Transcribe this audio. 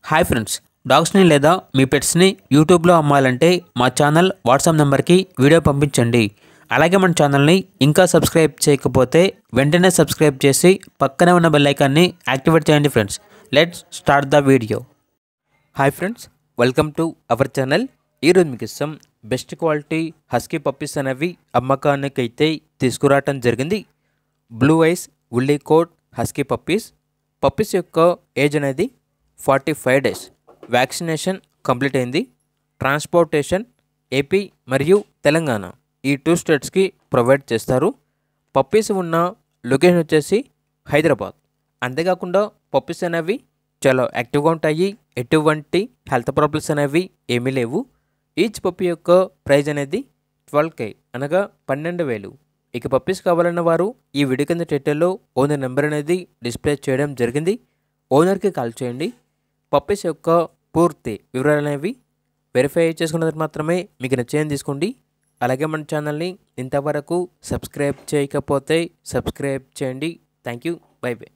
Hi friends, డాగ్స్ని లేదా మీ పెట్స్ని యూట్యూబ్లో అమ్మాలంటే మా ఛానల్ వాట్సాప్ నెంబర్కి వీడియో పంపించండి. అలాగే మన ఛానల్ని ఇంకా సబ్స్క్రైబ్ చేయకపోతే వెంటనే సబ్స్క్రైబ్ చేసి పక్కనే ఉన్న బెల్ ఐకాన్ని యాక్టివేట్ చేయండి friends. Let's start the video. Hi friends, welcome to our channel. ఈరోజు మీకు ఇష్టం బెస్ట్ క్వాలిటీ హస్కీ పప్పీస్ అనేవి అమ్మకానికి అయితే తీసుకురావటం జరిగింది. Blue eyes woolly coat husky puppies యొక్క ఏజ్ అనేది 45 డేస్. వ్యాక్సినేషన్ కంప్లీట్ అయింది. ట్రాన్స్పోర్టేషన్ ఏపీ మరియు తెలంగాణ ఈ 2 స్టేట్స్కి ప్రొవైడ్ చేస్తారు. పప్పీస్ ఉన్న లొకేషన్ వచ్చేసి హైదరాబాద్. అంతేకాకుండా పప్పీస్ అనేవి చాలా యాక్టివ్గా ఉంటాయి. ఎటువంటి హెల్త్ ప్రాబ్లమ్స్ అనేవి ఏమీ లేవు. ఈచ్ పప్పీ యొక్క ప్రైజ్ అనేది 12K అనగా 12,000. ఇక పప్పీస్ కావాలన్న వారు ఈ వీడియో కింద టైటిల్లో ఓనర్ నెంబర్ అనేది డిస్ప్లే చేయడం జరిగింది. ఓనర్కి కాల్ చేయండి. పప్పీస్ యొక్క పూర్తి వివరాలు అనేవి వెరిఫై చేసుకున్న తర్వాత మాత్రమే మీకు నచ్చేది తీసుకోండి. అలాగే మన ఛానల్ని ఇంతవరకు సబ్స్క్రైబ్ చేయకపోతే సబ్స్క్రైబ్ చేయండి. Thank you. By by.